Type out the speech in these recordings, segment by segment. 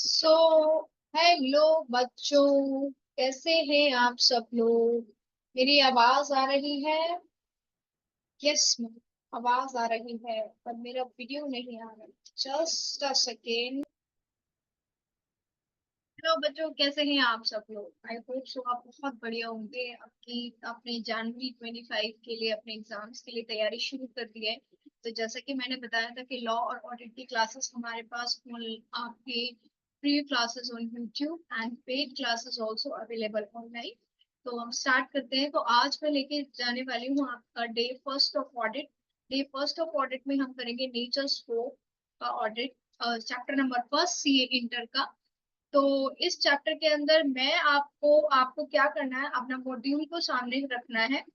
So hello बच्चों, कैसे हैं आप सब लोग। मेरी आवाज आ रही है? यस मैम, आवाज आ रही है पर मेरा वीडियो नहीं आ रहा। Just a second. हेलो बच्चों, कैसे हैं आप सब लोग। आई होप सो आप बहुत बढ़िया होंगे। आपकी अपने जनवरी 25 के लिए अपने एग्जाम्स के लिए तैयारी शुरू कर दी है। तो जैसा कि मैंने बताया था कि लॉ और ऑडिट की क्लासेस हमारे पास आपके free classes on YouTube and paid classes also available online. तो हम स्टार्ट करते हैं। तो आज मैं लेके जाने वाली हूँ आपका day first of audit. Day first of audit में हम करेंगे नेचर स्कोप का audit, chapter number first CA inter का। तो इस चैप्टर के अंदर मैं आपको आपको क्या करना है, अपना मॉड्यूल को सामने रखना है।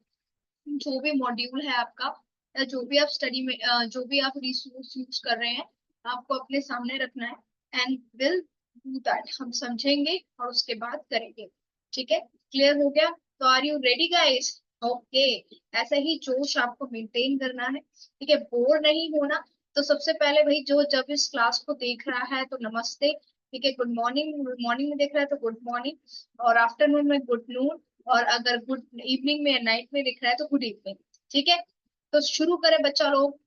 जो भी मॉड्यूल है आपका, या जो भी आप स्टडी में जो भी आप रिसोर्स यूज कर रहे हैं, आपको अपने सामने रखना है एंड विल डू दैट। हम समझेंगे और उसके बाद करेंगे। ठीक है, क्लियर हो गया? तो are you ready guys? Okay. ऐसा ही जोश आपको मेंटेन करना है, ठीक है, बोर नहीं होना। तो सबसे पहले भाई, जो जब इस क्लास को देख रहा है तो नमस्ते, ठीक है, गुड मॉर्निंग। मॉर्निंग में देख रहा है तो गुड मॉर्निंग, और आफ्टरनून में गुड नून, और अगर गुड इवनिंग में या नाइट में दिख रहा है तो गुड इवनिंग। ठीक है, तो शुरू करें बच्चा लोग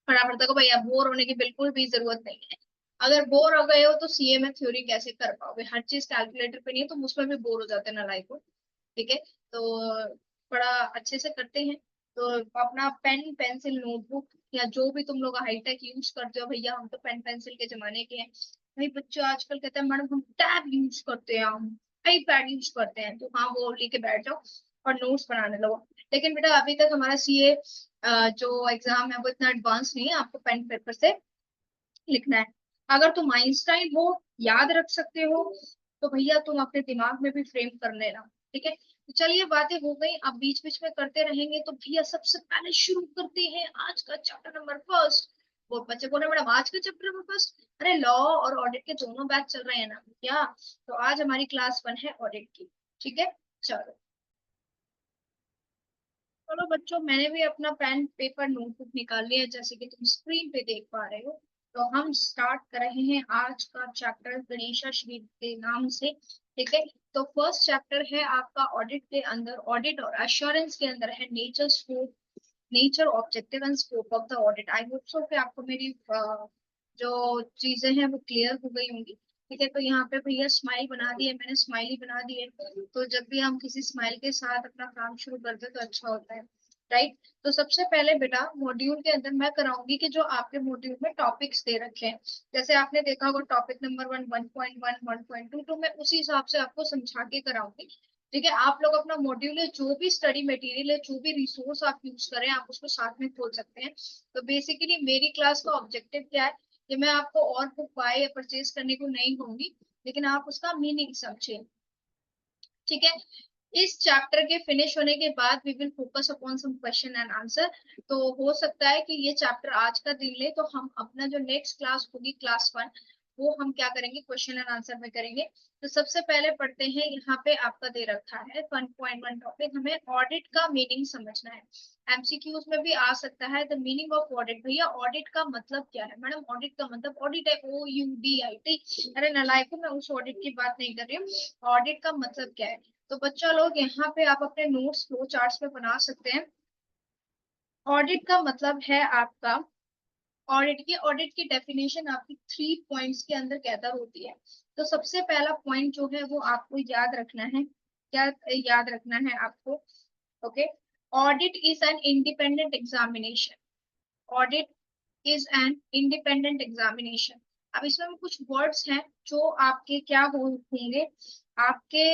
फटाफट। देखो भैया, बोर होने की बिल्कुल भी जरूरत नहीं है। अगर बोर हो गए हो तो सीए में थ्योरी कैसे कर पाओगे, हर चीज कैलकुलेटर पे नहीं है, तो उसमें भी बोर हो जाते हैं ना लाइफ को। ठीक है, तो बड़ा अच्छे से करते हैं। तो अपना पेन पेंसिल नोटबुक या जो भी तुम लोग हाईटेक यूज करते हो, भैया हम तो पेन पेंसिल के जमाने के हैं। भाई बच्चों आजकल कहते हैं मैडम हम टैब यूज करते हैं, हम आईपैड यूज करते हैं। तो हाँ, वो लेके बैठ जाओ और नोट्स बनाने लगो। लेकिन बेटा अभी तक हमारा सीए जो एग्जाम है वो इतना एडवांस नहीं है, आपको पेन पेपर से लिखना है। अगर तुम आइंस्टाइन हो, याद रख सकते हो, तो भैया तुम अपने दिमाग में भी फ्रेम कर लेना। ठीक है, तो चलिए बातें हो गई, अब बीच बीच में करते रहेंगे। तो भैया सबसे पहले शुरू करते हैं आज का चैप्टर नंबर फर्स्ट। वो बच्चे बोले मैडम आज का चैप्टर नंबर फर्स्ट, अरे लॉ और ऑडिट के दोनों बैच चल रहे हैं ना क्या। तो आज हमारी क्लास 1 है ऑडिट की। ठीक है, चलो। चलो बच्चों, मैंने भी अपना पेन पेपर नोटबुक निकाल लिया है, जैसे कि तुम स्क्रीन पे देख पा रहे हो। तो हम स्टार्ट कर रहे हैं आज का चैप्टर गणेशा श्री के नाम से। ठीक है, तो फर्स्ट चैप्टर है आपका ऑडिट के अंदर, ऑडिट और अश्योरेंस के अंदर है nature scope, nature objective and scope of the audit. I hope so कि आपको मेरी जो चीजें हैं वो क्लियर हो गई होंगी। ठीक है, तो यहाँ पे भैया स्माइल बना दी है, मैंने स्माइली बना दी है। तो जब भी हम किसी स्माइल के साथ अपना काम शुरू करते हैं तो अच्छा होता है, राइट। तो सबसे पहले बेटा मॉड्यूल के अंदर मैं कराऊंगी कि जो आपके मॉड्यूल में टॉपिक्स दे रखे हैं, जैसे आपने देखा होगा टॉपिक नंबर 1, 1.1, 1.2, तो मैं उसी हिसाब से आपको समझा के कराऊंगी। ठीक है, आप लोग अपना मॉड्यूल है, जो भी स्टडी मटेरियल है, जो भी रिसोर्स आप यूज करें, आप उसको साथ में खोल सकते हैं। तो बेसिकली मेरी क्लास का ऑब्जेक्टिव क्या है, कि मैं आपको और बुक बाय या परचेज करने को नहीं कहूंगी, लेकिन आप उसका मीनिंग समझें। ठीक है, इस चैप्टर के फिनिश होने के बाद we will focus upon some question and answer. तो हो सकता है कि ये चैप्टर आज का दिन ले, तो हम अपना जो नेक्स्ट क्लास होगी क्लास 1, वो हम क्या करेंगे, क्वेश्चन एंड आंसर में करेंगे। तो सबसे पहले पढ़ते हैं, यहाँ पे आपका दे रखा है 1.1 टॉपिक, हमें ऑडिट का मीनिंग समझना है। एमसीक्यूज में भी आ सकता है द मीनिंग ऑफ ऑडिट। भैया ऑडिट का मतलब क्या है मैडम? ऑडिट का मतलब ऑडिट है, OUDIT। अरे नालायकों, मैं उस ऑडिट की बात नहीं कर रही हूँ। ऑडिट का मतलब क्या है? तो बच्चा लोग यहाँ पे आप अपने नोट्स फ्लो चार्ट्स में बना सकते हैं। ऑडिट का मतलब है आपका, ऑडिट की डेफिनेशन आपकी 3 पॉइंट्स के अंदर गैदर होती है। तो सबसे पहला पॉइंट जो है वो आपको याद रखना है। क्या याद रखना है आपको? Okay, audit is an independent examination. Audit is an independent examination. अब इसमें कुछ वर्ड्स हैं जो आपके क्या होंगे, आपके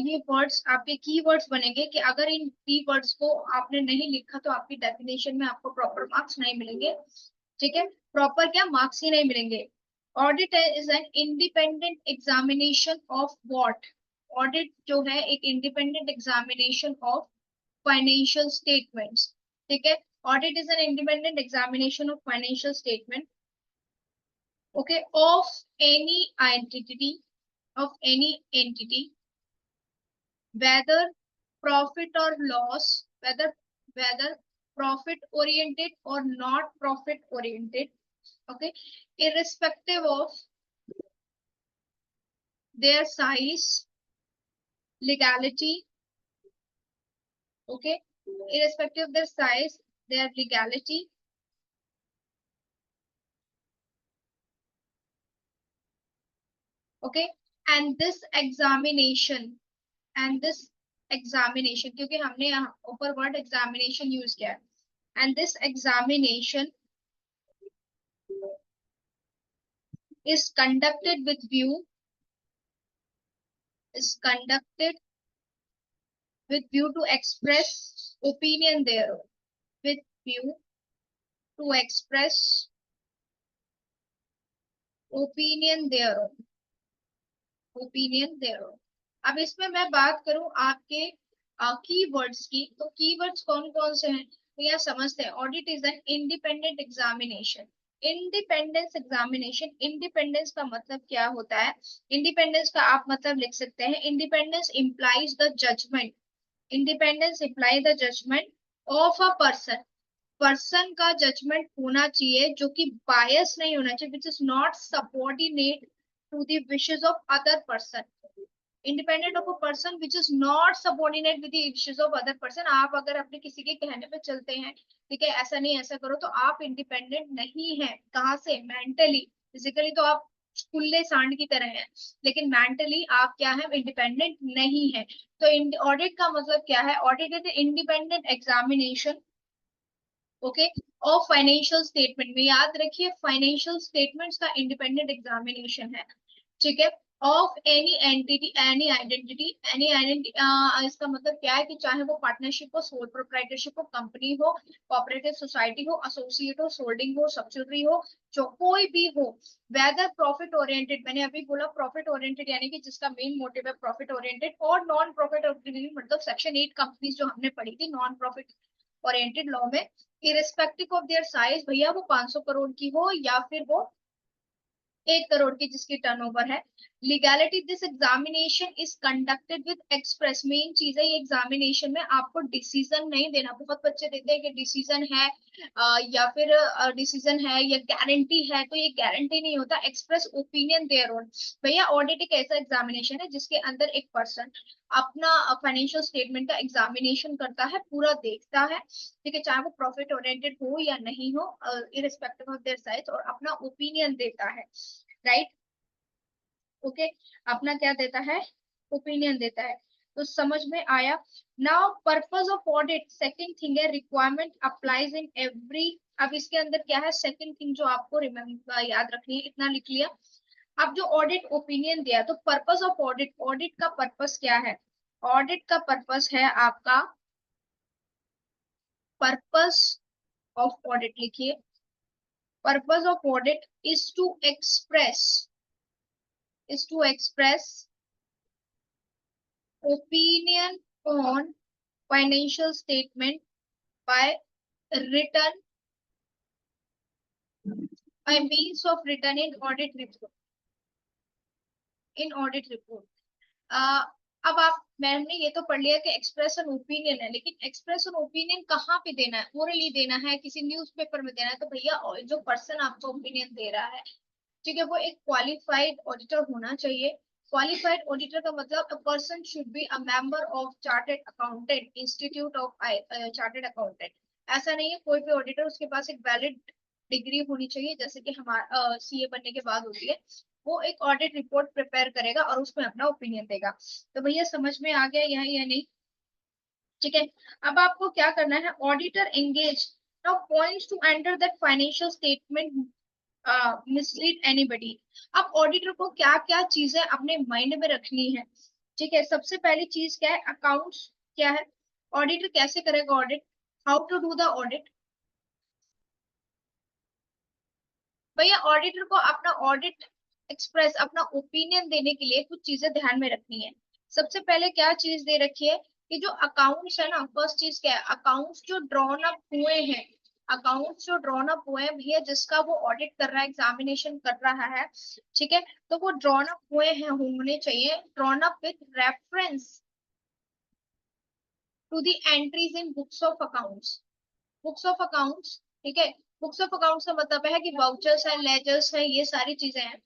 ये वर्ड्स आपके की वर्ड्स बनेंगे, कि अगर इन की वर्ड्स को आपने नहीं लिखा तो आपकी डेफिनेशन में आपको प्रॉपर मार्क्स नहीं मिलेंगे। ठीक है, प्रॉपर क्या मार्क्स ही नहीं मिलेंगे। Audit is an independent examination of what? Audit जो है एक independent examination of financial statements. ठीक है, audit is an independent examination of financial statement, okay, of any entity, whether profit or loss, whether profit oriented or not profit oriented, okay, irrespective of their size, legality, okay, irrespective of their size, their legality, okay, and this examination क्योंकि हमने यहाँ ऊपर word examination use किया है, and this examination is conducted with view to express opinion thereof, with view to express opinion thereof, अब इसमें मैं बात करूं आपके कीवर्ड्स की, तो कीवर्ड्स कौन कौन से हैं तो यहाँ समझते हैं। Audit is an independent examination. Independence का मतलब क्या होता है? इंडिपेंडेंस का आप मतलब लिख सकते हैं, independence implies the judgement, of a person का जजमेंट होना चाहिए जो कि बायस नहीं होना चाहिए, which is not subordinate to the wishes of other person. Independent of a person which is not subordinate with the wishes of other person. आप अगर अपने किसी के कहने पे चलते हैं, ठीक है, ऐसा नहीं ऐसा करो, तो आप इंडिपेंडेंट नहीं है। कहाँ से? मेंटली। फिजिकली तो आप खुले सांड की तरह हैं, लेकिन मेंटली आप क्या है? इंडिपेंडेंट नहीं है। तो ऑडिट का मतलब क्या है? Audit is independent examination, okay, और फाइनेंशियल स्टेटमेंट में, याद रखिए फाइनेंशियल स्टेटमेंट्स का इंडिपेंडेंट एग्जामिनेशन है, ठीक है, of any entity, any identity. इसका मतलब क्या है कि चाहे वो पार्टनरशिप हो, सोल प्रोप्राइटरशिप हो, कंपनी हो, कोऑपरेटिव सोसाइटी हो, एसोसिएट हो, होल्डिंग हो, सब्सिडरी हो, जो कोई भी हो, वेदर प्रॉफिट ओरिएंटेड, मैंने अभी बोला प्रॉफिट ओरिएंटेड यानी कि जिसका मेन मोटिव है प्रॉफिट ओरिएंटेड, और नॉन प्रॉफिट ओरिएंटेड मतलब सेक्शन 8 कंपनीज जो हमने पढ़ी थी नॉन प्रॉफिट ओरिएंटेड लॉ में, इरेस्पेक्टिव ऑफ देयर साइज, भैया वो 500 करोड़ की हो या फिर वो 1 करोड़ की जिसकी टर्नओवर है। Legality, this examination is conducted with express, main चीज है ये एग्जामिनेशन में आपको डिसीजन नहीं देना। बहुत बच्चे देते हैं कि डिसीजन है या फिर डिसीजन है या गारंटी है, तो ये गारंटी नहीं होता, एक्सप्रेस ओपिनियन देयर ओन। भैया ऑडिट एक ऐसा एग्जामिनेशन है जिसके अंदर एक पर्सन अपना फाइनेंशियल स्टेटमेंट का एग्जामिनेशन करता है, पूरा देखता है, ठीक है, चाहे वो प्रॉफिट ओरिएंटेड हो या नहीं हो, इरिस्पेक्टिव ऑफ देयर साइज, और अपना ओपिनियन देता है, राइट, ओके, अपना क्या देता है? ओपिनियन देता है। तो समझ में आया? Now purpose of audit, second thing है रिक्वायरमेंट अप्लाइज इन एवरी। अब इसके अंदर क्या है? सेकंड थिंग जो आपको रिमेम्बर याद रखनी है, इतना लिख लिया। अब जो ऑडिट ओपिनियन दिया, तो पर्पस ऑफ ऑडिट, ऑडिट का पर्पस क्या है? ऑडिट का पर्पस है आपका, पर्पस ऑफ ऑडिट लिखिए, purpose of audit is to express opinion on financial statement by written, by means of written in audit report, uh, अब आप, मैंने ये तो पढ़ लिया कि एक्सप्रेशन ओपिनियन है, लेकिन एक्सप्रेशन ओपिनियन कहाँ पे देना है? ओरली देना है, किसी न्यूज़पेपर में देना है, तो भैया जो पर्सन आपको ओपिनियन दे रहा है, ठीक है, वो एक क्वालिफाइड ऑडिटर होना चाहिए। क्वालिफाइड ऑडिटर का मतलब a person should be a member of chartered accountant institute of chartered accountant. ऐसा नहीं है कोई भी ऑडिटर, उसके पास एक वैलिड डिग्री होनी चाहिए, जैसे कि हमारा सीए बनने के बाद होती है। वो एक ऑडिट रिपोर्ट प्रिपेयर करेगा और उसमें अपना ओपिनियन देगा। तो भैया समझ में आ गया यहाँ या नहीं? ठीक है, अब आपको क्या करना है? Auditor engage now points to enter that financial statement mislead anybody. अब ऑडिटर को क्या क्या चीजें अपने माइंड में रखनी है? ठीक है, सबसे पहली चीज क्या है? अकाउंट्स क्या है? ऑडिटर कैसे करेगा audit? How to do the audit? भैया ऑडिटर को अपना ऑडिट एक्सप्रेस, अपना ओपिनियन देने के लिए कुछ चीजें ध्यान में रखनी है। सबसे पहले क्या चीज दे रखी है कि जो अकाउंट्स है ना, फर्स्ट चीज क्या है? अकाउंट्स जो ड्रॉन अप हुए हैं, अकाउंट्स जो ड्रॉन अप हुए हैं भैया, जिसका वो ऑडिट कर रहा है, एग्जामिनेशन कर रहा है, ठीक है, तो वो ड्रॉन अप हुए हैं, होने चाहिए drawn up with reference to the entries in books of accounts, books of accounts, ठीक है। बुक्स ऑफ अकाउंट्स का मतलब है कि वाउचर्स है, लेजर्स है, ये सारी चीजें हैं।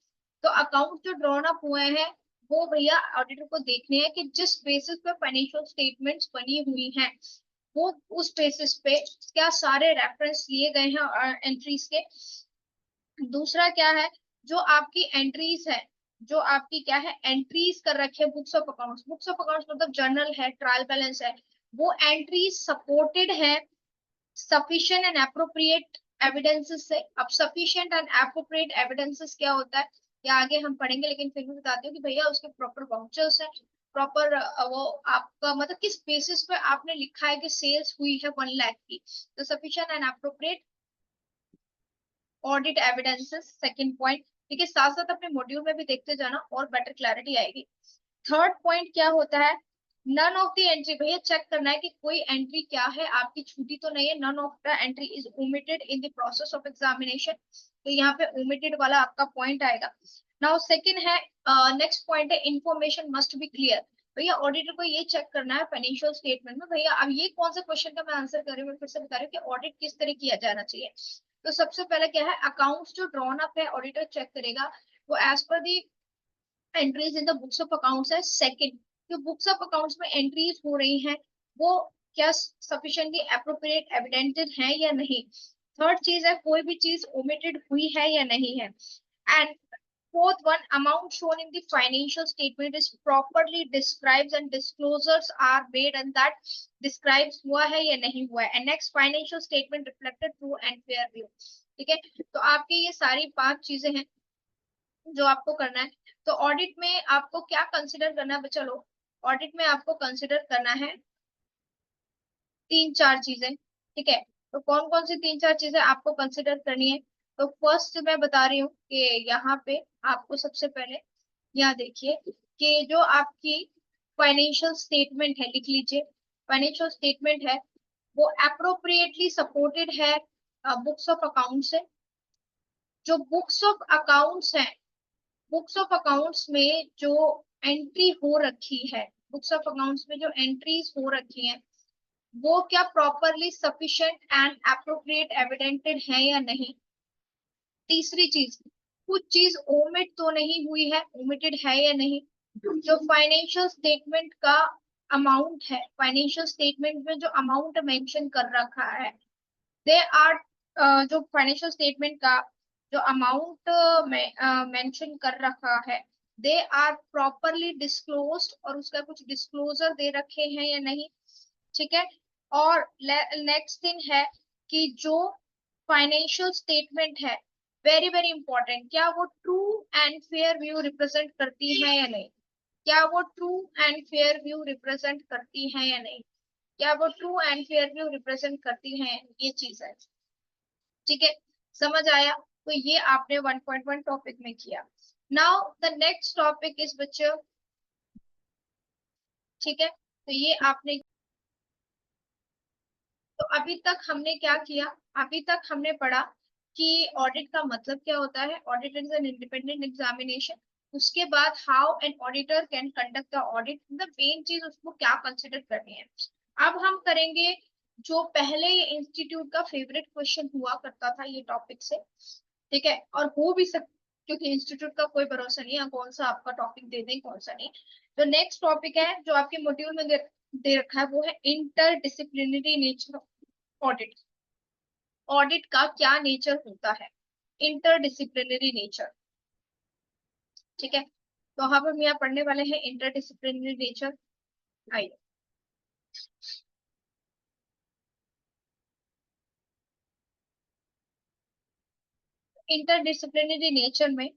तो अकाउंट जो ड्रॉन अप हुए हैं वो भैया ऑडिटर को देखने हैं कि जिस बेसिस पे फाइनेंशियल स्टेटमेंट्स बनी हुई हैं वो उस बेसिस पे क्या सारे रेफरेंस लिए गए हैं एंट्रीज के। दूसरा क्या है, जो आपकी एंट्रीज है, जो आपकी क्या है एंट्रीज कर रखे हैं books of accounts, books of accounts मतलब जर्नल है, ट्रायल बैलेंस है, वो एंट्रीज सपोर्टेड है सफिशिएंट एंड एप्रोप्रिएट एविडेंसेस से। अब सफिशिएंट एंड एप्रोप्रिएट एविडेंसेस क्या होता है ये आगे हम पढ़ेंगे, लेकिन फिर भी बताती हूँ कि भैया उसके प्रॉपर वाउचर्स है, प्रॉपर वो आपका मतलब किस बेसिस पे आपने लिखा है कि सेल्स हुई है 1 लाख की, तो sufficient and appropriate audit evidences second point. ठीक है, साथ साथ अपने मॉड्यूल में भी देखते जाना और बेटर क्लैरिटी आएगी। थर्ड पॉइंट क्या होता है, नन ऑफ द एंट्री, भैया चेक करना है कि कोई एंट्री क्या है आपकी छूटी तो नहीं है, none of the entry is omitted in the process of examination, तो यहाँ पे ओमिटेड वाला आपका पॉइंट आएगा। नाउ सेकंड है, नेक्स्ट पॉइंट है इंफॉर्मेशन मस्ट बी क्लियर। भैया ऑडिटर को ये चेक करना है फाइनेंशियल स्टेटमेंट में, भैया अब ये कौन से क्वेश्चन का मैं आंसर कर रही हूँ, मैं फिर से बता रही हूँ कि ऑडिट किस तरह किया जाना चाहिए। तो सबसे पहले क्या है, अकाउंट्स जो ड्रॉन अप है ऑडिटर चेक करेगा वो as per the entries in the books of accounts है। सेकंड, जो बुक्स ऑफ अकाउंट्स में एंट्रीज हो रही हैं वो क्या सफिशिएंटली एप्रोप्रिएट एविडेंटेड है या नहीं। थर्ड चीज है, कोई भी चीज ओमिटेड हुई है या नहीं है। And fourth one, amount shown in the financial statement is properly described and disclosures are made and that describes हुआ है या नहीं हुआ है। And next, financial statement reflected true and fair view। ठीक है, तो आपकी ये सारी 5 चीजें हैं जो आपको करना है। तो ऑडिट में आपको क्या कंसिडर करना है, चलो ऑडिट में आपको कंसिडर करना है 3-4 चीजें। ठीक है, तो कौन कौन सी 3-4 चीजें आपको कंसिडर करनी है। तो फर्स्ट मैं बता रही हूँ कि यहाँ पे आपको सबसे पहले यहाँ देखिए कि जो आपकी फाइनेंशियल स्टेटमेंट है, लिख लीजिए फाइनेंशियल स्टेटमेंट है वो अप्रोप्रिएटली सपोर्टेड है बुक्स ऑफ अकाउंट से। जो बुक्स ऑफ अकाउंट्स है, बुक्स ऑफ अकाउंट्स में जो एंट्री हो रखी है, बुक्स ऑफ अकाउंट्स में जो एंट्रीज हो रखी हैं वो क्या प्रॉपरली सफिशिएंट एंड एप्रोप्रिएट एविडेंटेड है या नहीं। तीसरी चीज, कुछ चीज ओमिट तो नहीं हुई है, ओमिटेड है या नहीं। जो फाइनेंशियल स्टेटमेंट का अमाउंट है, फाइनेंशियल स्टेटमेंट में जो अमाउंट मेंशन कर रखा है दे आर, जो फाइनेंशियल स्टेटमेंट का जो अमाउंट मेंशन कर रखा है दे आर प्रॉपरली डिस्क्लोज्ड, और उसका कुछ डिस्क्लोजर दे रखे हैं या नहीं। ठीक है, और नेक्स्ट थिंग है कि जो फाइनेंशियल स्टेटमेंट है वेरी वेरी इंपॉर्टेंट, क्या वो true and fair view represent करती है या नहीं। क्या वो true and fair view represent करती है या नहीं, क्या वो true and fair view represent करती है, ये चीज है। ठीक है, समझ आया। तो ये आपने 1.1 टॉपिक में किया। Now the next topic is बच्चों, ठीक है, तो ये आपने, तो अभी तक हमने क्या किया, अभी तक हमने पढ़ा कि ऑडिट का मतलब क्या होता है, audit is an independent examination. उसके बाद how an auditor can conduct the audit, मतलब मेन चीज उसको क्या कंसिडर करनी है। अब हम करेंगे जो पहले ये इंस्टीट्यूट का फेवरेट क्वेश्चन हुआ करता था ये टॉपिक से। ठीक है, और हो भी सक, क्योंकि इंस्टीट्यूट का कोई भरोसा नहीं है कौन सा आपका टॉपिक दे दें कौन सा नहीं। तो नेक्स्ट टॉपिक है जो आपके मॉड्यूल में दे रखा है वो है inter disciplinary nature audit. Audit का क्या नेचर होता है, इंटरडिसिप्लिनरी नेचर। ठीक है, तो हम यहाँ पढ़ने वाले हैं इंटरडिसिप्लिनरी नेचर। आइए, इंटरडिसिप्लिनरी नेचर में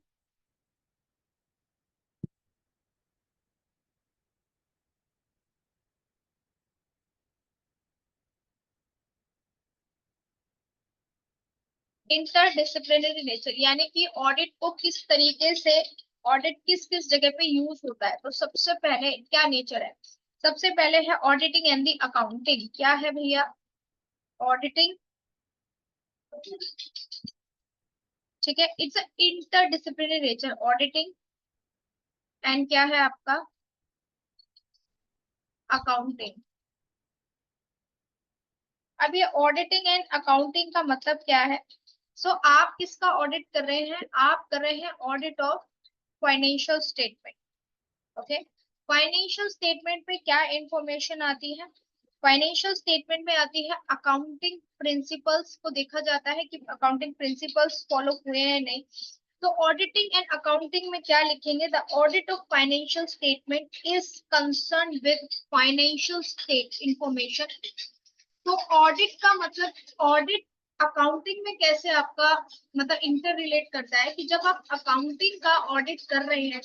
इंटरडिसिप्लिनरी नेचर यानी कि ऑडिट को किस तरीके से, ऑडिट किस किस जगह पे यूज होता है। तो सबसे पहले क्या नेचर है, सबसे पहले है ऑडिटिंग एंड दी अकाउंटिंग। क्या है भैया, ऑडिटिंग। ठीक है, it's interdisciplinary nature auditing and क्या है आपका अकाउंटिंग। अब ये ऑडिटिंग एंड अकाउंटिंग का मतलब क्या है। सो आप किसका ऑडिट कर रहे हैं, आप कर रहे हैं audit of financial statement. Okay, financial statement में क्या इंफॉर्मेशन आती है? फाइनेंशियल स्टेटमेंट में आती है अकाउंटिंग प्रिंसिपल्स को देखा जाता है कि अकाउंटिंग प्रिंसिपल्स फॉलो हुए हैं नहीं। तो ऑडिटिंग एंड अकाउंटिंग में क्या लिखेंगे? The audit of financial statement is concern with financial state information. तो ऑडिट का मतलब, ऑडिट अकाउंटिंग में कैसे आपका मतलब इंटर रिलेट करता है कि जब आप अकाउंटिंग का ऑडिट कर रहे हैं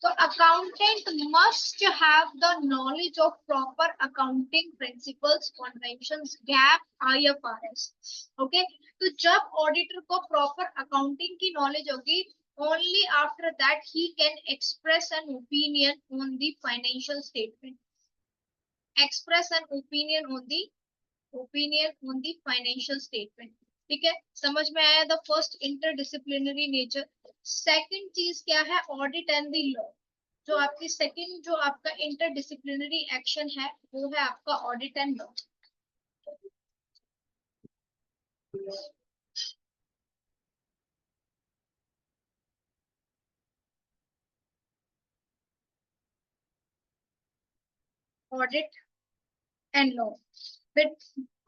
तो accountant must have the knowledge of proper accounting principles, conventions, gap, IFRS. Okay, तो जब ऑडिटर को प्रॉपर अकाउंटिंग की नॉलेज होगी, only after that he can express an opinion on the financial statement, express an opinion on the financial statement। ठीक है, समझ में आया? The first interdisciplinary nature. Second चीज क्या है? Audit and the law. जो आपकी सेकंड जो आपका इंटरडिसिप्लिनरी एक्शन है वो है आपका audit and law. Audit and law with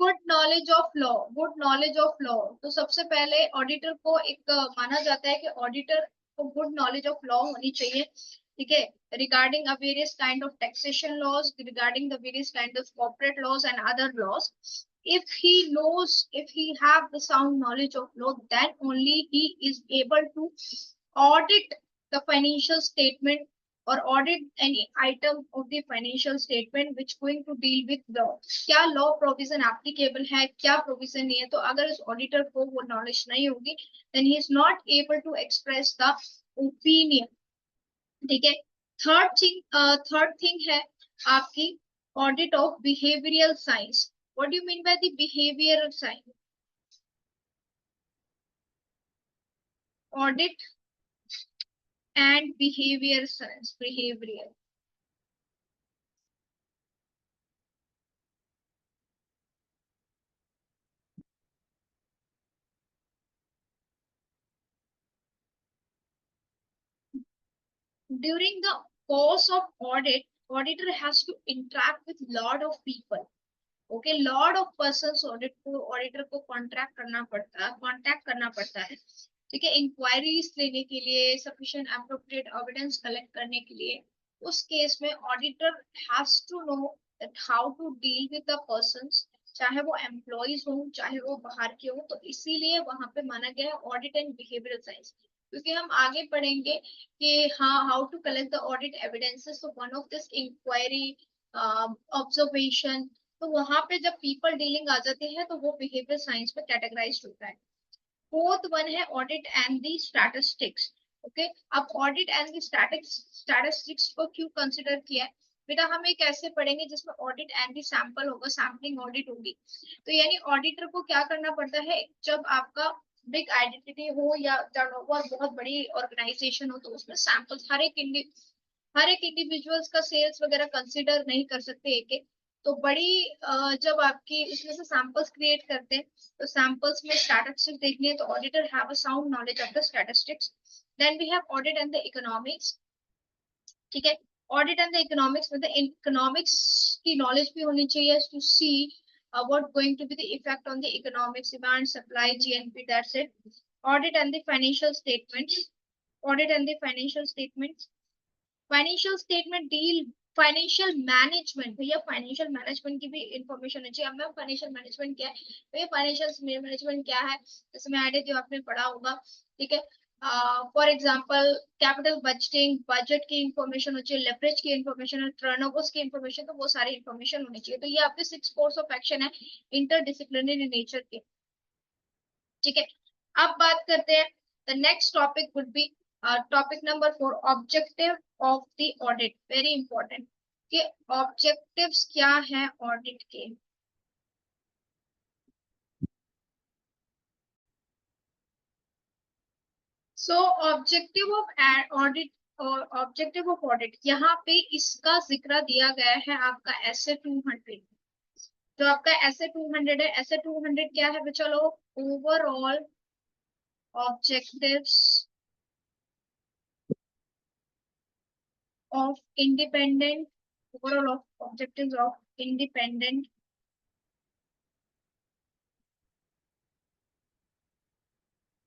good knowledge of law. Good knowledge of law, तो सबसे पहले ऑडिटर को एक माना जाता है कि ऑडिटर को गुड नॉलेज ऑफ लॉ होनी चाहिए। ठीक है, regarding a various kind of taxation laws, regarding the various kind of corporate laws and other laws. If he knows, if he have the sound knowledge of law, then only he is able to audit the financial statement or audit any item of the financial statement which going to deal with law। क्या law provision applicable है, क्या provision नहीं है। तो अगर इस auditor को वो नॉलेज नहीं होगी then he is not able to express the opinion। ठीक है, थर्ड थिंग है आपकी audit of behavioural science. What do you mean by the behavioural science? Audit and behaviour science, behaviour. During the course of audit, auditor has to interact with lot of people। Okay, Lord of persons auditor को contact करना पड़ता है। ठीक है, inquiries लेने के लिए, sufficient appropriate evidence collect करने के लिए। उस केस में auditor has to know that how to deal with the persons, चाहे वो एम्प्लॉइज हो चाहे वो बाहर के हो। तो इसीलिए वहां पे माना गया है ऑडिट एंड बिहेवियरल साइंस। क्योंकि हम आगे पढ़ेंगे कि हाँ, how to collect the audit evidences. तो one of this inquiry, observation, तो वहां पे जब पीपल डीलिंग आ जाते हैं तो वो बिहेवियर साइंस में कैटेगराइज होता है। फोर्थ वन है audit and the statistics. Okay, अब ऑडिट एंड दी स्टैटिस्टिक्स को क्यों कंसिडर किया है? बेटा हम एक ऐसे पढ़ेंगे जिसमें ऑडिट एंड दी सैंपल होगा, सैम्पलिंग ऑडिट होगी। तो यानी ऑडिटर को क्या करना पड़ता है, जब आपका बिग आइडेंटिटी हो या टर्नओवर बहुत बड़ी ऑर्गेनाइजेशन हो तो उसमें सैंपल्स हर एक इंडिविजुअल्स का सेल्स वगैरह कंसिडर नहीं कर सकते एक एक। तो बड़ी जब आपकी इसमें से सैंपल्स क्रिएट करते हैं तो सैंपल्स में स्टैटिस्टिक्स देखनी है, तो auditor have a sound knowledge of the statistics. Then we have audit and the economics. ठीक है, ऑडिट एंड द इकोनॉमिक्स में इकोनॉमिक्स की नॉलेज भी होनी चाहिए to see what going to be the effect on the economics, demand, supply, GNP, that's it। Audit and the financial statements, audit and the financial statements, financial statement deal, financial management. भैया financial management की भी information है। अब ma'am financial management क्या है? भैया financial management क्या है, इसमें आइडिया जो आपने पढ़ा होगा। ठीक है, for example capital budgeting, budget की इंफॉर्मेशन होनी चाहिए, लेवरेज की इंफॉर्मेशन, टर्नओवर्स की इंफॉर्मेशन, तो वो सारी इंफॉर्मेशन होनी चाहिए। तो ये आपके 6 कोर्स ऑफ एक्शन है इंटरडिसिप्लिनरी नेचर के। ठीक है, अब बात करते हैं the next topic would be topic number 4, objective of the audit. Very important कि ऑब्जेक्टिव्स क्या है ऑडिट के। सो ऑब्जेक्टिव ऑफ ऑडिट, और ऑब्जेक्टिव ऑफ ऑडिट यहाँ पे इसका जिक्र दिया गया है आपका एसए 200। जो आपका एसए 200 है, एसए 200 क्या है बच्चा लोग? Overall objectives of independent overall of objectives of independent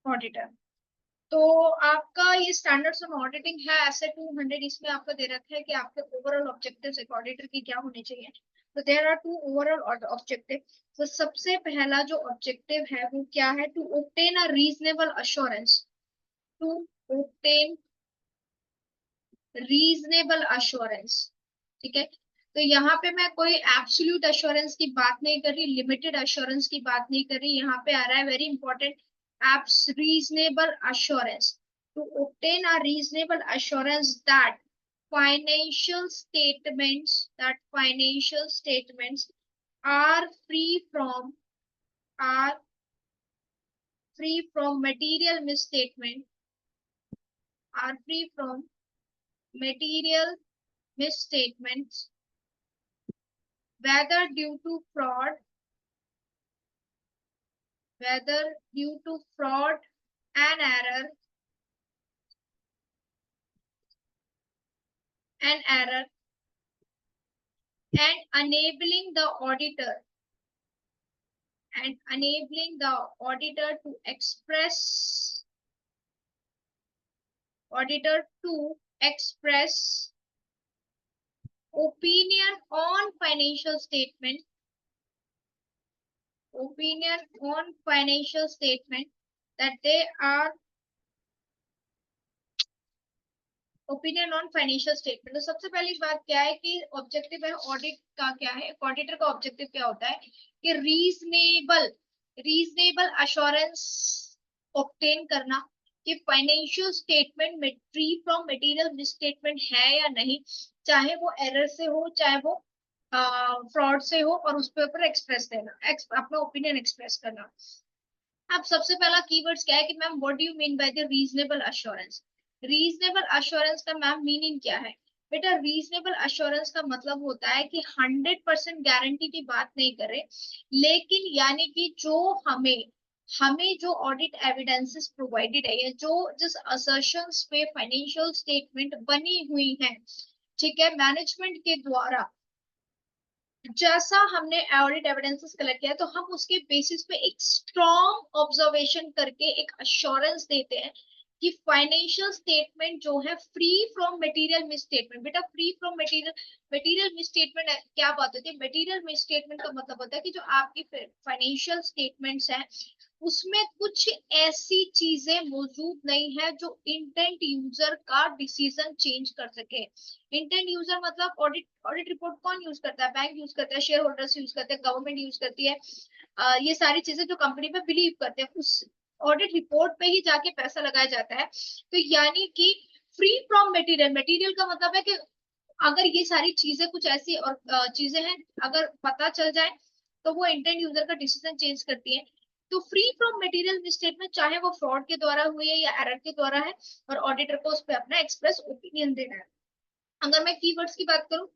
auditor. तो आपका ये स्टैंडर्ड्स ऑन ऑडिटिंग है ऐसे 200, इसमें आपको दे रखा है कि आपके ओवरऑल ऑब्जेक्टिव्स एक ऑडिटर की क्या होने चाहिए। तो there are two overall objective. तो सबसे पहला जो ऑब्जेक्टिव है वो क्या है, to obtain a reasonable assurance, to obtain reasonable assurance. ठीक है, तो यहाँ पे मैं कोई एब्सोल्यूट अश्योरेंस की बात नहीं कर रही, लिमिटेड अश्योरेंस की बात नहीं कर रही, यहाँ पे आ रहा है वेरी इंपॉर्टेंट, एब्स reasonable assurance, to obtain a reasonable assurance that financial statements are are free from material misstatement, are free from material misstatements, whether due to fraud, whether due to fraud and error, and error, and enabling the auditor to express opinion on financial statement, that they are opinion on financial statement. तो सबसे पहली बात क्या है कि objective है audit का, क्या है ऑडिटर का ऑब्जेक्टिव क्या होता है कि रीजनेबल अश्योरेंस ऑब्टेन करना कि फाइनेंशियल स्टेटमेंट में फ्री फ्रॉम मटेरियल मिसस्टेटमेंट है या नहीं, चाहे वो एरर से हो चाहे वो फ्रॉड से हो, और उस पे ऊपर एक्सप्रेस देना, अपना ओपिनियन एक्सप्रेस करना। अब सबसे पहला कीवर्ड्स क्या है कि ma'am what do you mean by the reasonable assurance. Reasonable assurance का मैम मीनिंग क्या है बेटा, रीजनेबल अश्योरेंस का मतलब होता है कि 100% गारंटी की बात नहीं करे, लेकिन यानी कि जो हमें हमें जो ऑडिट एविडेंसेस प्रोवाइडेड है या जो जिस असर्शंस पे फाइनेंशियल स्टेटमेंट बनी हुई है, ठीक है, मैनेजमेंट के द्वारा, जैसा हमने ऑडिट एविडेंसेस कलेक्ट किया तो हम उसके बेसिस पे एक स्ट्रॉन्ग ऑब्जर्वेशन करके एक अश्योरेंस देते हैं कि फाइनेंशियल स्टेटमेंट जो है फ्री फ्रॉम मटेरियल मिसस्टेटमेंट। बेटा फ्री फ्रॉम मटेरियल मिसस्टेटमेंट क्या बात होती है, मटेरियल मिसस्टेटमेंट का मतलब होता है कि जो आपकी फाइनेंशियल स्टेटमेंट्स हैं उसमें कुछ ऐसी चीजें मौजूद नहीं है जो इंटेंट यूजर का डिसीजन चेंज कर सके। इंटेंट यूजर मतलब ऑडिट रिपोर्ट कौन यूज करता है, बैंक यूज करता है, शेयर होल्डर्स यूज करते हैं, गवर्नमेंट यूज करती है, ये सारी चीजें जो कंपनी पे बिलीव करते हैं उस ऑडिट रिपोर्ट पे ही जाके पैसा लगाया जाता है। तो यानी कि फ्री फ्रॉम मटेरियल, मटेरियल का मतलब है कि अगर ये सारी चीजें कुछ ऐसी और चीजें हैं अगर पता चल जाए तो वो इंटेंट यूजर का डिसीजन चेंज करती है। तो फ्री फ्रॉम मटेरियल मिसस्टेटमेंट चाहे वो फ्रॉड के द्वारा हुई है या एरर के द्वारा है, और ऑडिटर को उस पर अपना एक्सप्रेस ओपिनियन देना है। अगर मैं कीवर्ड्स की बात करूं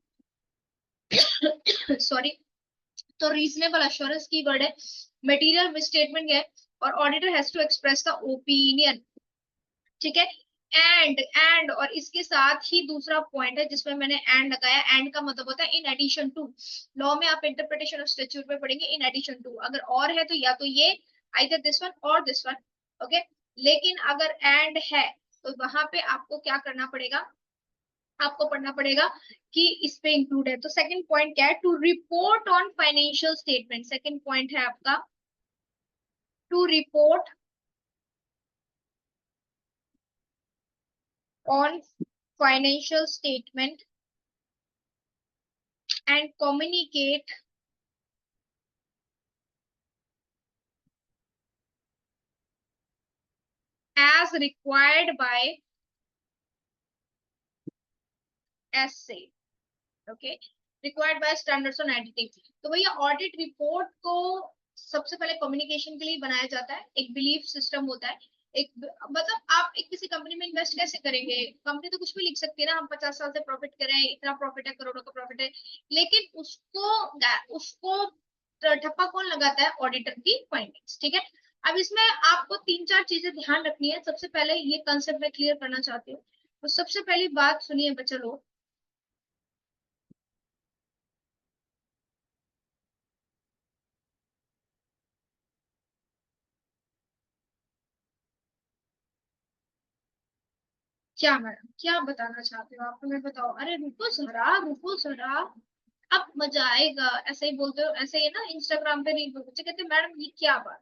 सॉरी, तो रीजनेबल अश्योरेंस कीवर्ड है, मटेरियल मिसस्टेटमेंट है, और auditor has to express the opinion. ठीक है, एंड और इसके साथ ही दूसरा पॉइंट है जिसमें मैंने एंड लगाया, एंड का मतलब होता है इन एडिशन टू। लॉ में आप इंटरप्रिटेशन ऑफ स्टैट्यूट में पढ़ेंगे इन एडिशन टू, अगर और है तो या तो ये आइदर दिस वन और दिस वन, ओके। लेकिन अगर एंड है तो वहां पे आपको क्या करना पड़ेगा, आपको पढ़ना पड़ेगा कि इस पे इंक्लूड है। तो सेकंड पॉइंट क्या है, to report on financial statement. Second point है आपका to report on financial statement and communicate as required by SA, okay, required by standards on auditing. तो भैया ऑडिट रिपोर्ट को सबसे पहले कम्युनिकेशन के लिए बनाया जाता है, एक बिलीफ सिस्टम होता है, एक मतलब आप एक किसी कंपनी में इन्वेस्ट कैसे करेंगे, कंपनी तो कुछ भी लिख सकती है ना, हम 50 साल से प्रॉफिट कर रहे हैं, इतना प्रॉफिट है, करोड़ों का प्रॉफिट है, लेकिन उसको उसको ठप्पा कौन लगाता है, ऑडिटर की फाइंडिंग्स। ठीक है, अब इसमें आपको 3-4 चीजें ध्यान रखनी है। सबसे पहले ये कंसेप्ट मैं क्लियर करना चाहती हूँ। तो सबसे पहली बात सुनिए बच्चा लोग क्या मैडम, क्या बताना चाहते हो आप, हमें बताओ। अरे रुको जरा, रुको जरा, अब मजा आएगा। ऐसे ही बोलते हो, ऐसे ही ना इंस्टाग्राम पे रील पे बच्चे कहते हैं मैडम ये क्या बात।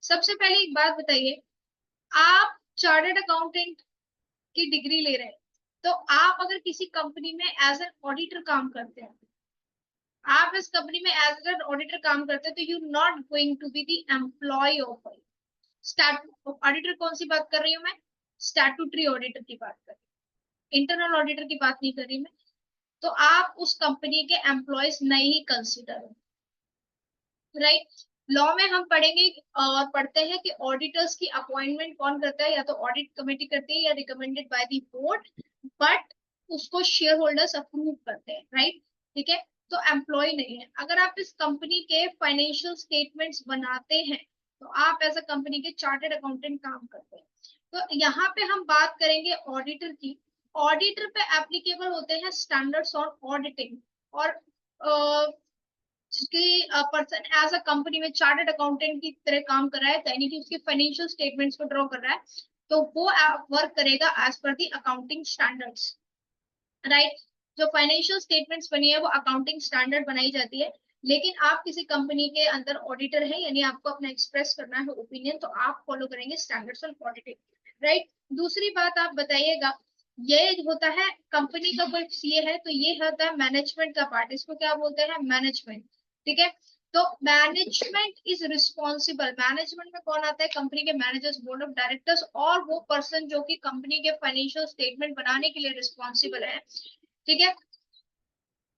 सबसे पहले एक बात बताइए, आप चार्टर्ड अकाउंटेंट की डिग्री ले रहे हैं, तो आप अगर किसी कंपनी में एज एन ऑडिटर काम करते हैं, आप इस कंपनी में एज एन ऑडिटर काम करते हैं, तो you not going to be the employ of auditor. कौन सी बात कर रही हूँ मैं? स्टैट्यूटरी ऑडिटर की बात कर रही हूँ, इंटरनल ऑडिटर की बात नहीं कर रही मैं। तो आप उस कंपनी के एम्प्लॉयज नहीं कंसिडर, राइट। लॉ में हम पढ़ेंगे और पढ़ते हैं कि ऑडिटर्स की अपॉइंटमेंट कौन करता है, या तो ऑडिट कमेटी करती है या recommended by the board, but उसको शेयर होल्डर्स अप्रूव करते हैं, राइट। ठीक है, तो एम्प्लॉय नहीं है। अगर आप इस कंपनी के फाइनेंशियल स्टेटमेंट्स बनाते हैं, तो आप एज अ कंपनी के चार्टर्ड अकाउंटेंट काम करते हैं। तो यहाँ पे हम बात करेंगे ऑडिटर की। ऑडिटर पे एप्लीकेबल होते हैं स्टैंडर्ड्स ऑन ऑडिटिंग, और जिसकी पर्सन एज अ कंपनी में चार्टर्ड अकाउंटेंट की तरह काम कर रहा है, यानी कि उसके फाइनेंशियल स्टेटमेंट्स को ड्रॉ कर रहा है, तो वो वर्क करेगा as per the accounting standards, right. जो फाइनेंशियल स्टेटमेंट्स बनी है वो अकाउंटिंग स्टैंडर्ड बनाई जाती है। लेकिन आप किसी कंपनी के अंदर ऑडिटर है, यानी आपको अपना एक्सप्रेस करना है ओपिनियन, तो आप फॉलो करेंगे स्टैंडर्ड्स ऑन ऑडिटिंग, राइट। दूसरी बात आप बताइएगा, ये होता है कंपनी का कोई सीए है, तो ये होता है मैनेजमेंट का पार्ट, इसको क्या बोलते हैं? मैनेजमेंट। ठीक है, तो मैनेजमेंट इज रिस्पॉन्सिबल। मैनेजमेंट में कौन आता है? कंपनी के मैनेजर्स, बोर्ड ऑफ डायरेक्टर्स, और वो पर्सन जो कि कंपनी के फाइनेंशियल स्टेटमेंट बनाने के लिए रिस्पॉन्सिबल है। ठीक है,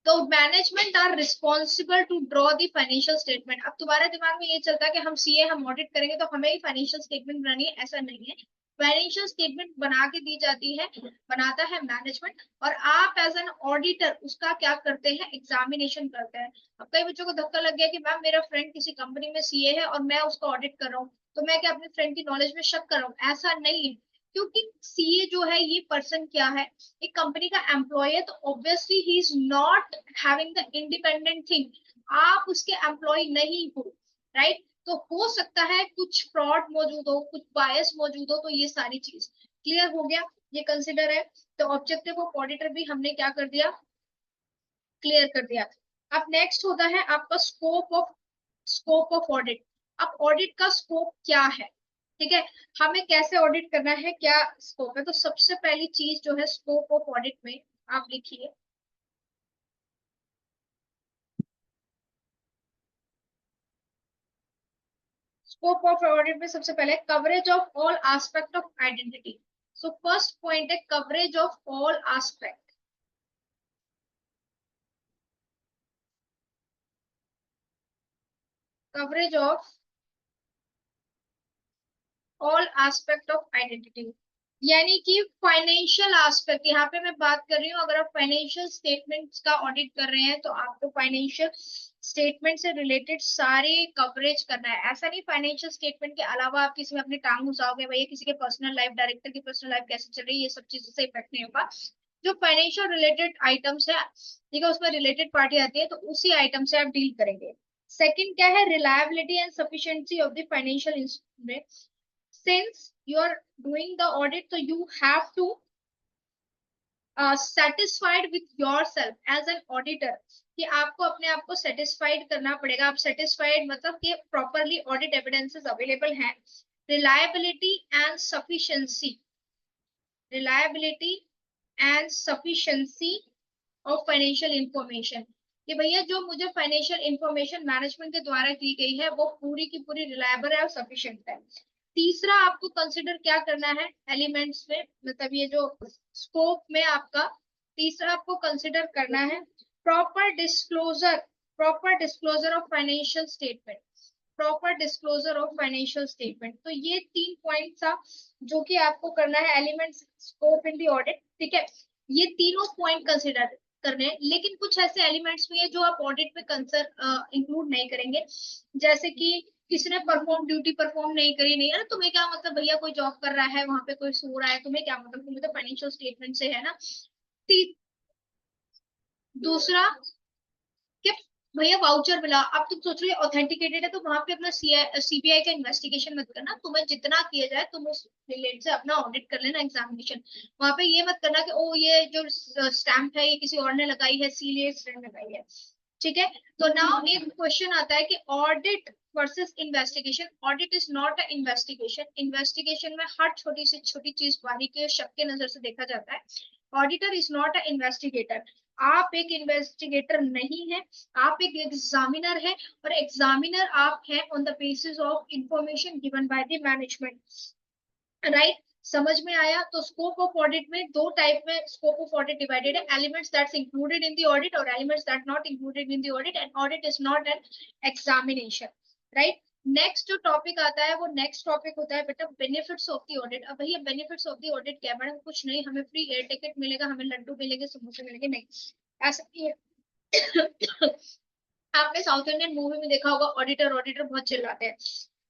तो management are responsible to draw the financial statement. अब तुम्हारे दिमाग में ये चलता है कि हम सीए, हम ऑडिट करेंगे तो हमें ही फाइनेंशियल स्टेटमेंट बनानी है, ऐसा नहीं है। फाइनेंशियल स्टेटमेंट बना के दी जाती है, बनाता है मैनेजमेंट, और आप एज एन ऑडिटर उसका क्या करते हैं? एग्जामिनेशन करते हैं। अब कई बच्चों को धक्का लग गया कि मैम मेरा फ्रेंड किसी कंपनी में सीए है और मैं उसका ऑडिट कर रहा हूँ, तो मैं क्या अपने फ्रेंड की नॉलेज में शक कर रहा हूँ? ऐसा नहीं है, क्योंकि सीए जो है ये पर्सन क्या है? एक कंपनी का एम्प्लॉय है, तो obviously he is not having the independent thing. आप उसके एम्प्लॉय नहीं हो, राइट। तो हो सकता है कुछ फ्रॉड मौजूद हो, कुछ बायस मौजूद हो, तो ये सारी चीज क्लियर हो गया, ये कंसिडर है। तो ऑब्जेक्टिव ऑफ ऑडिटर भी हमने क्या कर दिया? क्लियर कर दिया। अब नेक्स्ट होता है आपका स्कोप ऑफ ऑडिट। अब ऑडिट का स्कोप क्या है? ठीक है, हमें कैसे ऑडिट करना है, क्या स्कोप है? तो सबसे पहली चीज जो है स्कोप ऑफ ऑडिट में, आप लिखिए। स्कोप ऑफ ऑडिट में सबसे पहले coverage of all aspect of identity. So first point है coverage of all aspect. Coverage of all aspect of identity, यानी कि फाइनेंशियल एस्पेक्ट। यहाँ पे मैं बात कर रही हूँ, अगर आप फाइनेंशियल स्टेटमेंट्स का ऑडिट कर रहे हैं, तो आपको फाइनेंशियल स्टेटमेंट से रिलेटेड सारे कवरेज करना है। ऐसा नहीं फाइनेंशियल स्टेटमेंट के अलावा आप किसी में अपनी टांग घुसाओगे, भैया किसी के पर्सनल लाइफ, डायरेक्टर की पर्सनल लाइफ कैसे चल रही है, ये सब चीजों से इफेक्ट नहीं होगा। जो फाइनेंशियल रिलेटेड आइटम्स है, ठीक है, उसमें रिलेटेड पार्टी आती है, तो उसी आइटम से आप डील करेंगे। सेकंड क्या है? Reliability and sufficiency of the financial instrument. Since you are doing the audit, so you have to satisfied with yourself as an auditor, कि आपको अपने आप को सेटिस्फाइड करना पड़ेगा। आप सेटिस्फाइड मतलब कि प्रॉपरली ऑडिट एविडेंसेस अवेलेबल हैं। Reliability and sufficiency, reliability and sufficiency of financial information, कि भैया जो मुझे फाइनेंशियल इंफॉर्मेशन मैनेजमेंट के द्वारा दी गई है वो पूरी की पूरी रिलायबल है और सफिशिएंट है। तीसरा आपको कंसिडर क्या करना है एलिमेंट्स में, मतलब ये जो स्कोप में आपका तीसरा आपको कंसिडर करना है proper disclosure, proper disclosure of financial statement, proper disclosure of financial statement. तो ये 3 पॉइंट था जो कि आपको करना है elements scope in the audit. ठीक है, ये तीनों पॉइंट कंसिडर करने हैं, लेकिन कुछ ऐसे एलिमेंट्स भी है जो आप ऑडिट में इंक्लूड नहीं करेंगे, जैसे कि किसी ने परफॉर्म ड्यूटी परफॉर्म नहीं करी, नहीं। अरे तुम्हें क्या मतलब भैया, कोई जॉब कर रहा है वहां पे कोई सो रहा है, तुम्हें क्या मतलब, तुम्हें तो फाइनेंशियल स्टेटमेंट से है ना। दूसरा कि भैया वाउचर मिला, अब तुम सोच रहे हो ऑथेंटिकेटेड है तो वहां पे अपना सीबीआई का इन्वेस्टिगेशन मत करना, तुम्हें जितना किया जाए तुम उस रिलेट से अपना ऑडिट कर लेना एग्जामिनेशन। वहां पे ये मत करना कि ओ ये जो स्टैंप है ये किसी और ने लगाई है, सील ये इसने लगाई है। ठीक है, तो नाउ एक क्वेश्चन आता है कि audit versus investigation. Audit is not a investigation. Investigation में हर छोटी से छोटी चीज बारीकी और शक के नजर से देखा जाता है। Auditor is not a investigator. आप एक इन्वेस्टिगेटर नहीं है, आप एक एग्जामिनर है, और एग्जामिनर आप हैं on the basis of information given by the management. Right, समझ में आया? तो स्कोप ऑफ ऑडिट में दो टाइप में स्कोप ऑफ ऑडिट डिवाइडेड है, elements that's included in the audit और elements that not included in the audit, and audit is not an examination. Right, next जो टॉपिक आता है वो नेक्स्ट टॉपिक होता है बेटा बेनिफिट्स ऑफ द ऑडिट। अब भैया बेनिफिट्स ऑफ द ऑडिट क्या है मैडम? कुछ नहीं, हमें फ्री एयर टिकट मिलेगा, हमें लड्डू मिलेंगे, समोसे मिलेंगे, नहीं ऐसा नहीं है। आपने साउथ इंडियन मूवी में देखा होगा ऑडिटर ऑडिटर बहुत चिल्लाते हैं।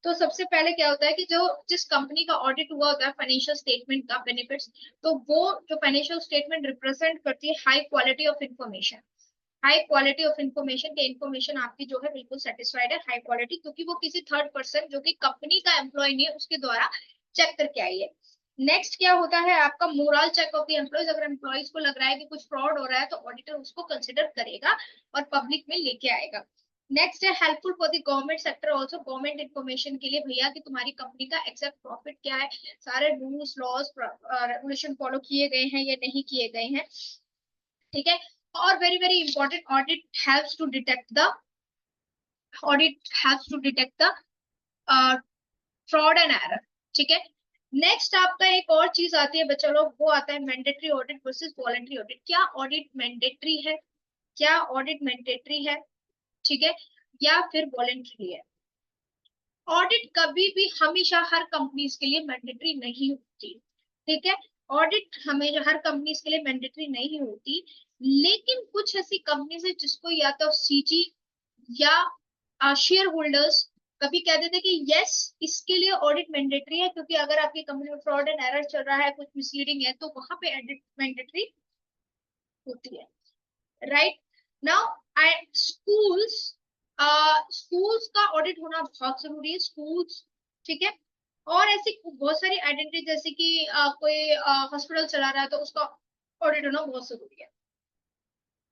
तो सबसे पहले क्या होता है कि जो जिस कंपनी का ऑडिट हुआ होता है फाइनेंशियल स्टेटमेंट का बेनिफिट्स, तो वो जो फाइनेंशियल स्टेटमेंट रिप्रेजेंट करती है high quality of information. High quality of information के इंफॉर्मेशन आपकी जो है बिल्कुल सेटिस्फाइड है, हाई क्वालिटी, क्योंकि वो किसी थर्ड पर्सन जो कि कंपनी का एम्प्लॉय नहीं है उसके द्वारा चेक करके आई है। नेक्स्ट क्या होता है आपका moral check of the employees. अगर एम्प्लॉयज को लग रहा है कि कुछ फ्रॉड हो रहा है तो ऑडिटर उसको कंसिडर करेगा और पब्लिक में लेके आएगा। नेक्स्ट है helpful for the government sector also. Government information के लिए भैया कि तुम्हारी कंपनी का एग्जैक्ट प्रॉफिट क्या है, सारे रूल्स लॉज रेगुलेशन फॉलो किए गए हैं या नहीं किए गए हैं। ठीक है, और very very important, audit helps to detect the audit helps to detect the fraud and error. ठीक है, नेक्स्ट आपका एक और चीज आती है बच्चा लोग, वो आता है mandatory audit versus voluntary audit. क्या ऑडिट मैंडेटरी है, क्या ऑडिट मैंडेटरी है, ठीक है, या फिर वॉलंटरी है? ऑडिट कभी भी हमेशा हर कंपनीज के लिए मैंडेटरी नहीं होती। ठीक है, ऑडिट हमेशा हर कंपनीज के लिए मैंडेटरी नहीं होती, लेकिन कुछ ऐसी कंपनीज है जिसको या तो सीजी या शेयर होल्डर्स कभी कह देते कि यस इसके लिए ऑडिट मैंडेटरी है, क्योंकि अगर आपकी कंपनी में फ्रॉड एंड एरर चल रहा है, कुछ मिसलीडिंग है, तो वहां पे ऑडिट मैंडेटरी होती है। राइट, नाउ स्कूल्स, स्कूल्स का ऑडिट होना बहुत जरूरी है, स्कूल्स। ठीक है, और ऐसी बहुत सारी आइडेंटिटी जैसे कि कोई हॉस्पिटल चला रहा है तो उसका ऑडिट होना बहुत जरूरी है।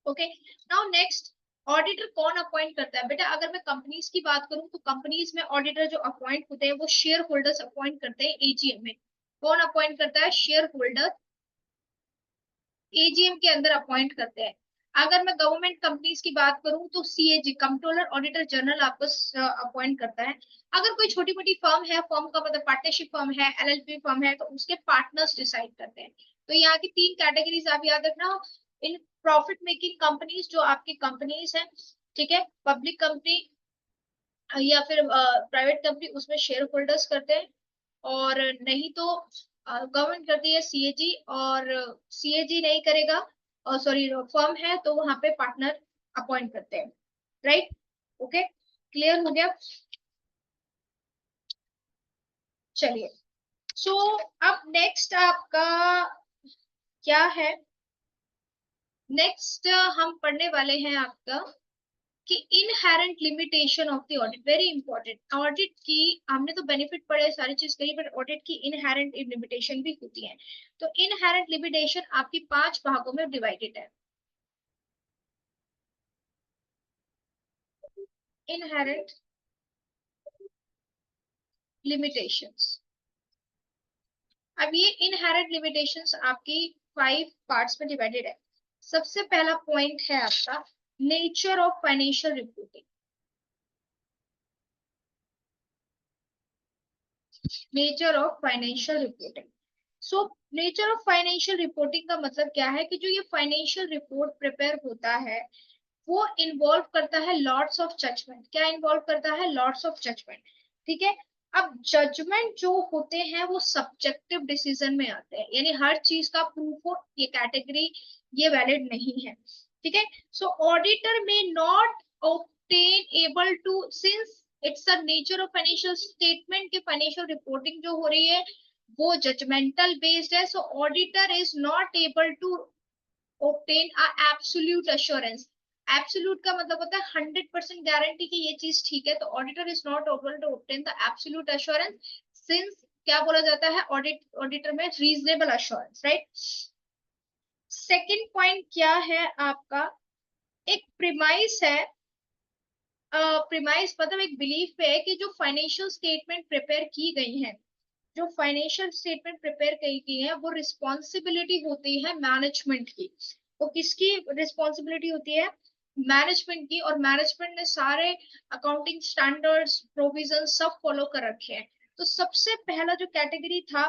ओके, नाउ नेक्स्ट, ऑडिटर कौन अपॉइंट करता है बेटा? अगर मैं कंपनीज की बात करूं तो कंपनीज में ऑडिटर जो अपॉइंट होते हैं वो शेयर होल्डर्स अपॉइंट करते हैं एजीएम में। कौन अपॉइंट करता है? शेयर होल्डर एजीएम के अंदर अपॉइंट करते हैं। अगर मैं गवर्नमेंट कंपनीज की बात करूं तो सीएजी कंट्रोलर ऑडिटर जनरल आपको अपॉइंट करता है। अगर कोई छोटी मोटी फर्म है, फर्म का मतलब पार्टनरशिप फर्म है, एलएलपी फर्म है, तो उसके पार्टनर्स डिसाइड करते हैं। तो यहाँ की तीन कैटेगरीज आप याद रखना। इन प्रॉफिट मेकिंग कंपनीज जो आपकी कंपनीज है, ठीक है, पब्लिक कंपनी या फिर प्राइवेट कंपनी, उसमें शेयर होल्डर्स करते हैं, और नहीं तो गवर्नमेंट करती है सीएजी, और सीएजी नहीं करेगा और सॉरी फर्म है तो वहां पे पार्टनर अपॉइंट करते हैं। राइट, ओके, क्लियर हो गया? चलिए, सो अब नेक्स्ट आपका क्या है? नेक्स्ट हम पढ़ने वाले हैं आपका कि inherent limitation of the audit. Very important, audit की हमने तो बेनिफिट पढ़े, सारी चीज कही, बट ऑडिट की इनहेरेंट लिमिटेशन भी होती है। तो इनहेरेंट लिमिटेशन आपकी 5 भागों में डिवाइडेड है। इनहेरेंट लिमिटेशंस, अब ये इनहेरेंट लिमिटेशंस आपकी 5 पार्ट्स में डिवाइडेड है। सबसे पहला पॉइंट है आपका nature of financial reporting. Nature of financial reporting, so nature of financial reporting का मतलब क्या है कि जो ये फाइनेंशियल रिपोर्ट प्रिपेयर होता है वो इन्वॉल्व करता है लॉट्स ऑफ जजमेंट। क्या इन्वॉल्व करता है? Lots of judgement. ठीक है, अब जजमेंट जो होते हैं वो सब्जेक्टिव डिसीजन में आते हैं, यानी हर चीज का प्रूफ हो, ये कैटेगरी ये वैलिड नहीं है। ठीक है, सो ऑडिटर में not obtain able to, since it's the nature of financial statement की फाइनेंशियल रिपोर्टिंग जो हो रही है वो जजमेंटल बेस्ड है, so auditor is not able to obtain a absolute assurance। Absolute का मतलब होता है 100% गारंटी कि ये चीज ठीक है, तो auditor is not able to obtain the absolute assurance since क्या बोला जाता है ऑडिटर में reasonable assurance, right. Second point क्या है आपका, एक प्रिमाइस है, प्रिमाइस मतलब एक बिलीफ पे है कि जो फाइनेंशियल स्टेटमेंट प्रिपेयर की गई है, जो फाइनेंशियल स्टेटमेंट प्रिपेयर की है वो रिस्पॉन्सिबिलिटी होती है मैनेजमेंट की। तो किसकी रिस्पॉन्सिबिलिटी होती है, मैनेजमेंट की, और मैनेजमेंट ने सारे अकाउंटिंग स्टैंडर्ड्स प्रोविजन सब फॉलो कर रखे हैं। तो सबसे पहला जो कैटेगरी था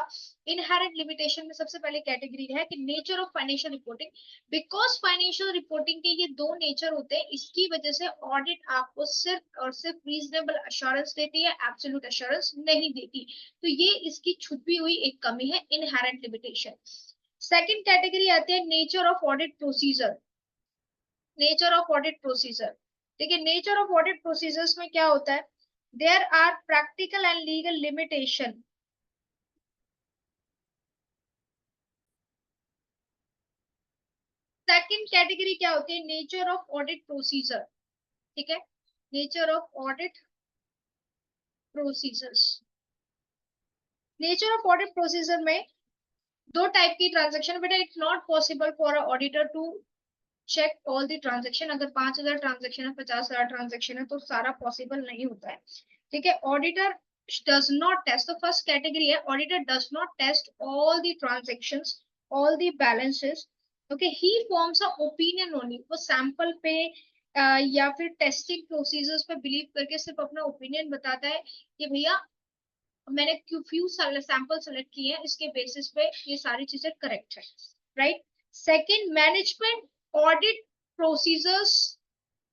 इनहेरेंट लिमिटेशन में, सबसे पहले कैटेगरी है कि nature of financial reporting. Because financial reporting के ये दो नेचर होते हैं, इसकी वजह से ऑडिट आपको सिर्फ और सिर्फ रीजनेबल अश्योरेंस देती है, एब्सोल्यूट अश्योरेंस नहीं देती। तो ये इसकी छुपी हुई एक कमी है, इनहेरेंट लिमिटेशन। सेकंड कैटेगरी आती है nature of audit procedure. Nature of audit procedure, ठीक है, नेचर ऑफ ऑडिट प्रोसीजर्स में क्या होता है, there are practical and legal limitation. Second category क्या होती है, नेचर ऑफ ऑडिट प्रोसीजर, ठीक है, nature of audit procedures. Nature of audit procedure में दो टाइप की ट्रांजेक्शन, बेटा it's not possible for a auditor to check all the transaction. अगर 5,000 ट्रांजेक्शन है, 50,000 ट्रांजेक्शन है, तो सारा पॉसिबल नहीं होता है, ठीक है। ऑडिटर डज नॉट टेस्ट, तो फर्स्ट कैटेगरी है auditor does not test all the transactions, all the balances, okay, he forms a opinion only. वो सैंपल पे या फिर टेस्टिंग प्रोसीजर्स पे बिलीव करके सिर्फ अपना ओपिनियन बताता है कि भैया मैंने फ्यू सैंपल सेलेक्ट किए हैं, इसके बेसिस पे ये सारी चीजें करेक्ट है, right. Second, management audit procedures,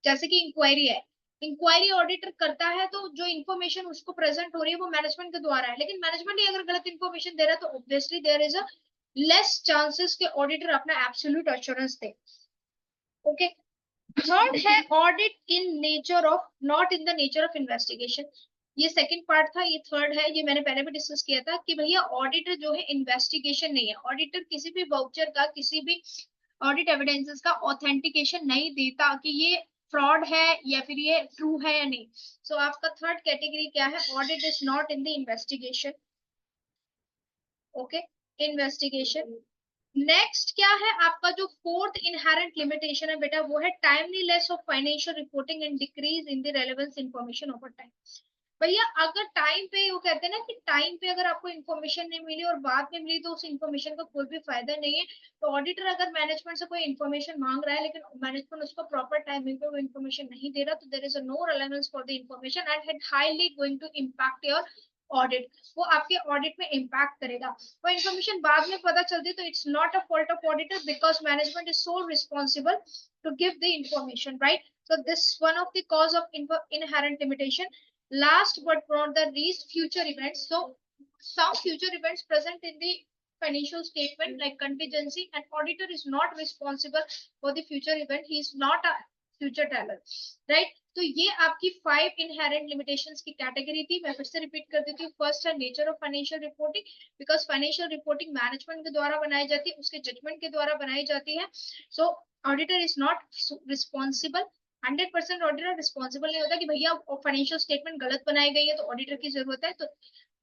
जैसे कि इंक्वायरी है, इंक्वायरी ऑडिटर करता है तो जो इन्फॉर्मेशन उसको प्रेजेंट हो रही है वो मैनेजमेंट के द्वारा है, लेकिन मैनेजमेंट ही अगर गलत इन्फॉर्मेशन दे रहा है तो obviously there is a less chances कि ऑडिटर अपना एब्सोल्यूट एश्योरेंस दे, ओके। थर्ड है audit in nature of, not in the nature of investigation. ये सेकंड पार्ट था, ये थर्ड है, ये मैंने पहले भी डिस्कस किया था कि भैया ऑडिटर जो है इन्वेस्टिगेशन नहीं है, ऑडिटर किसी भी वाउचर का, किसी भी ऑडिट एविडेंसेस का ऑथेंटिकेशन नहीं देता कि ये फ्रॉड है या फिर ये ट्रू है या नहीं। सो आपका थर्ड कैटेगरी क्या है, audit is not in the investigation, okay, investigation. Next क्या है आपका, जो फोर्थ इनहेरेंट लिमिटेशन है बेटा, वो है timeliness of financial reporting and decrease in the relevance information over time. भैया अगर टाइम पे, वो कहते हैं ना कि टाइम पे अगर आपको इन्फॉर्मेशन नहीं मिली और बाद में मिली तो उस इन्फॉर्मेशन का कोई भी फायदा नहीं है। तो ऑडिटर अगर मैनेजमेंट से कोई इन्फॉर्मेशन मांग रहा है लेकिन मैनेजमेंट उसको प्रॉपर टाइमिंग पे वो इन्फॉर्मेशन नहीं दे रहा, तो there is a no relevance for the information and it highly going to impact your audit. वो आपके ऑडिट में इम्पैक्ट करेगा। वो इन्फॉर्मेशन बाद में पता चलती तो it's not a fault of auditor because management is so responsible to give the information, right? So this one of the cause of inherent limitation. Last but not the least, future events. So some future events present in the financial statement like contingency, and auditor is not responsible for the future event. He is not a future teller, right? तो ये आपकी 5 inherent limitations की category थी। मैं फिर से repeat कर देती हूँ। फर्स्ट है nature of financial reporting, because financial reporting management के द्वारा बनाई जाती है, उसके जजमेंट के द्वारा बनाई जाती है। So auditor is not responsible. 100% auditor responsible नहीं होता कि भैया फाइनेंशियल स्टेटमेंट गलत बनाई गई है तो ऑडिटर की जरूरत है। तो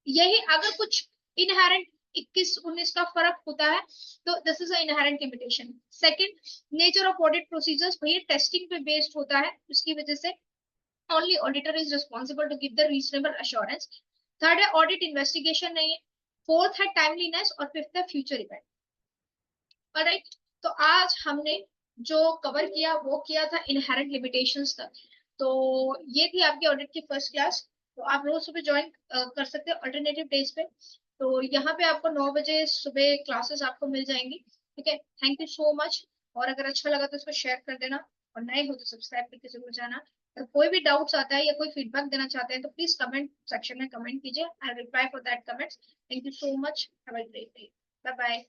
यही अगर कुछ इनहेरेंट 21-19 का फर्क होता है तो this is inherent limitation. Second, nature of audit procedures, भैया टेस्टिंग पे बेस्ड होता है, उसकी वजह से only auditor is responsible to give the reasonable assurance. Third है ऑडिट इन्वेस्टिगेशन नहीं है। फोर्थ है टाइमलीनेस और फिफ्थ है फ्यूचर इवेंट। राइट, तो आज हमने जो कवर किया वो किया था इनहेरेंट लिमिटेशंस तक। तो ये थी आपकी ऑडिट की फर्स्ट क्लास। तो आप रोज सुबह ज्वाइन कर सकते हो अल्टरनेटिव डेज पे। तो यहाँ पे आपको 9 बजे सुबह क्लासेस आपको मिल जाएंगी, ठीक है। Thank you so much. और अगर अच्छा लगा तो इसको शेयर कर देना, और नए हो तो सब्सक्राइब करके जरूर जाना। और कोई भी डाउट्स आता है या कोई फीडबैक देना चाहते हैं तो प्लीज कमेंट सेक्शन में कमेंट कीजिए, I reply for that comments. Thank you so much, have a great day, bye bye.